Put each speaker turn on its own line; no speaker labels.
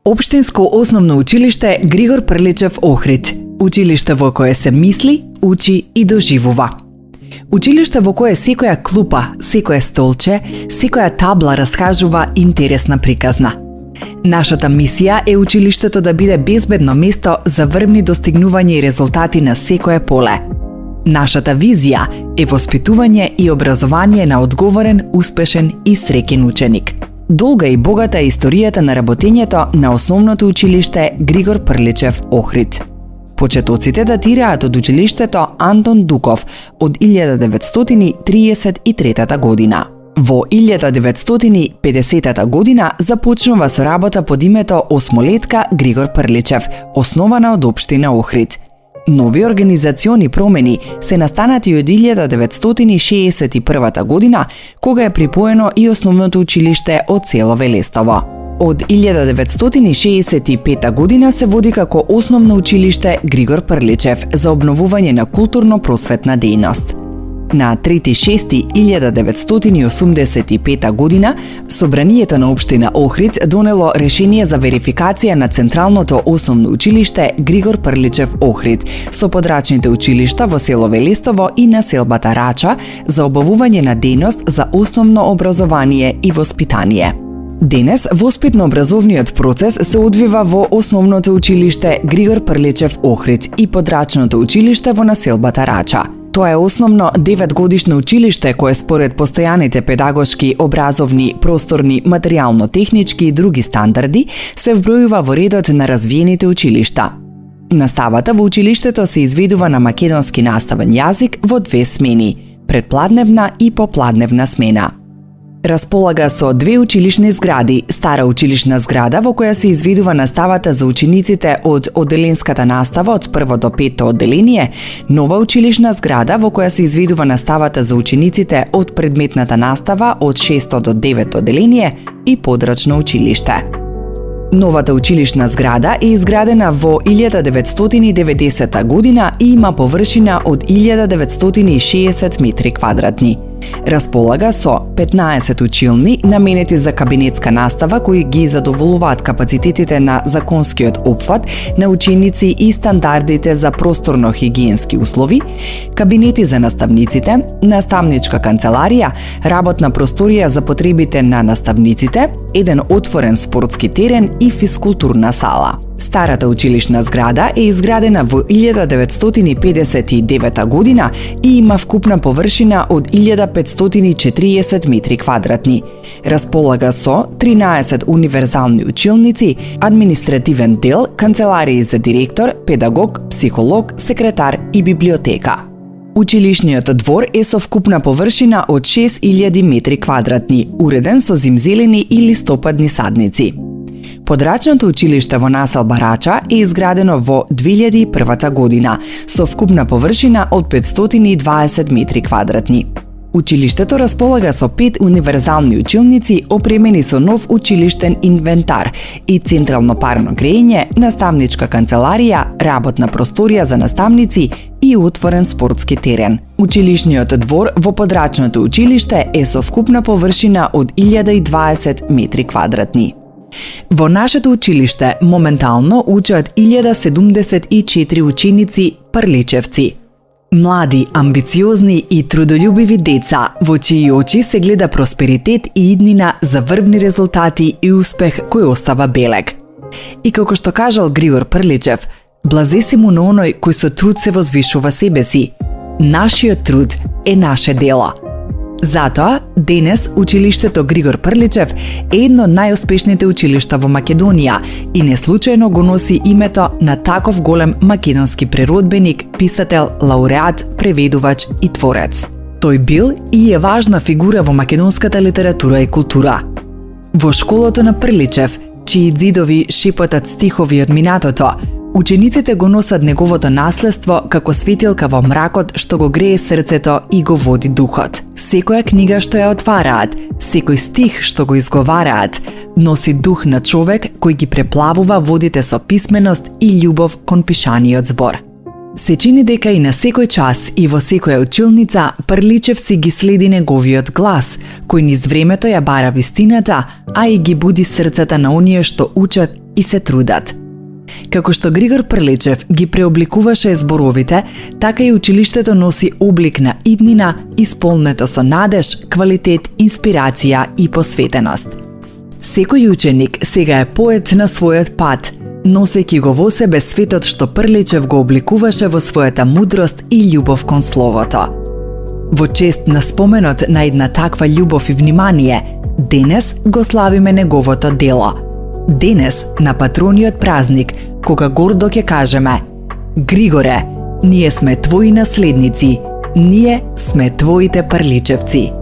Општинско основно училиште Григор Прличев Охрид. Училиште во кое се мисли, учи и доживува. Училиште во кое секоја клупа, секое столче, секоја табла раскажува интересна приказна. Нашата мисија е училиштето да биде безбедно место за врвни достигнување и резултати на секое поле. Нашата визија е воспитување и образование на одговорен, успешен и среќен ученик. Долга и богата е историјата на работењето на основното училиште Григор Прличев Охрид. Почетоците датираат од училиштето Антон Дуков од 1933 година. Во 1950 година започнува со работа под името Осмолетка Григор Прличев, основана од општина Охрид. Нови организациони промени се настанати од 1961 година, кога е припоено и основното училиште од село Велестово. Од 1965 година се води како основно училиште Григор Прличев за обновување на културно-просветна дејност. На 3.6.1985 година, Собранието на општина Охрид донело решение за верификација на Централното основно училиште Григор Прличев Охрид со подрачните училишта во село Велестово и на селбата Рача за обавување на дејност за основно образование и воспитание. Денес, воспитно-образовниот процес се одвива во основното училиште Григор Прличев Охрид и подрачното училиште во населбата Рача. Тоа е основно 9-годишно училиште кое според постојаните педагошки, образовни, просторни, материјално-технички и други стандарди се вбројува во редот на развиените училишта. Наставата во училиштето се изведува на македонски наставен јазик во 2 смени – предпладневна и попладневна смена. Располага со 2 училишни згради, стара училишна зграда во која се изведува наставата за учениците од одделенската настава од 1 до 5 одделение, нова училишна зграда во која се изведува наставата за учениците од предметната настава од 6 до 9 одделение и подрачно училиште. Новата училишна зграда е изградена во 1990 година и има површина од 1960 метри квадратни. Располага со 15 училни наменети за кабинетска настава кои ги задоволуваат капацитетите на законскиот опфат на ученици и стандардите за просторно-хигиенски услови, кабинети за наставниците, наставничка канцеларија, работна просторија за потребите на наставниците, еден отворен спортски терен и физкултурна сала. Старата училишна зграда е изградена во 1959 година и има вкупна површина од 1540 метри квадратни. Располага со 13 универзални училници, административен дел, канцеларии за директор, педагог, психолог, секретар и библиотека. Училишниот двор е со вкупна површина од 6000 метри квадратни, уреден со зимзелени и листопадни садници. Подрачното училиште во населба Рача е изградено во 2001 година со вкупна површина од 520 метри квадратни. Училиштето располага со 5 универзални училници опремени со нов училиштен инвентар и централно парно грејење, наставничка канцеларија, работна просторија за наставници и отворен спортски терен. Училишниот двор во подрачното училиште е со вкупна површина од 1020 метри квадратни. Во нашето училиште моментално учат 1074 ученици прличевци. Млади, амбициозни и трудолюбиви деца, во чии очи се гледа просперитет и иднина за врвни резултати и успех кој остава белег. И како што кажал Григор Прличев, блазе се му на оној кој со труд се возвишува себе си. Нашиот труд е наше дело. Затоа, денес училиштето Григор Прличев е едно од најуспешните училишта во Македонија и неслучајно го носи името на таков голем македонски преродбеник, писател, лауреат, преведувач и творец. Тој бил и е важна фигура во македонската литература и култура. Во школото на Прличев, чии ѕидови шепотат стихови од минатото, учениците го носат неговото наследство како светилка во мракот што го грее срцето и го води духот. Секоја книга што ја отвараат, секој стих што го изговараат, носи дух на човек кој ги преплавува водите со писменост и љубов кон пишаниот збор. Се чини дека и на секој час и во секоја училница Прличев си ги следи неговиот глас, кој низ времето ја бара вистината, а и ги буди срцата на оние што учат и се трудат. Како што Григор Прлечев ги преобликуваше зборовите, така и училиштето носи облик на иднина, исполнето со надеж, квалитет, инспирација и посветеност. Секој ученик сега е поет на својот пат, носејќи го во себе светот што Прлечев го обликуваше во својата мудрост и љубов кон словото. Во чест на споменот на една таква љубов и внимание, денес го славиме неговото дело. Денес, на патрониот празник, кога гордо ќе кажеме: Григоре, ние сме твои наследници, ние сме твоите Прличевци.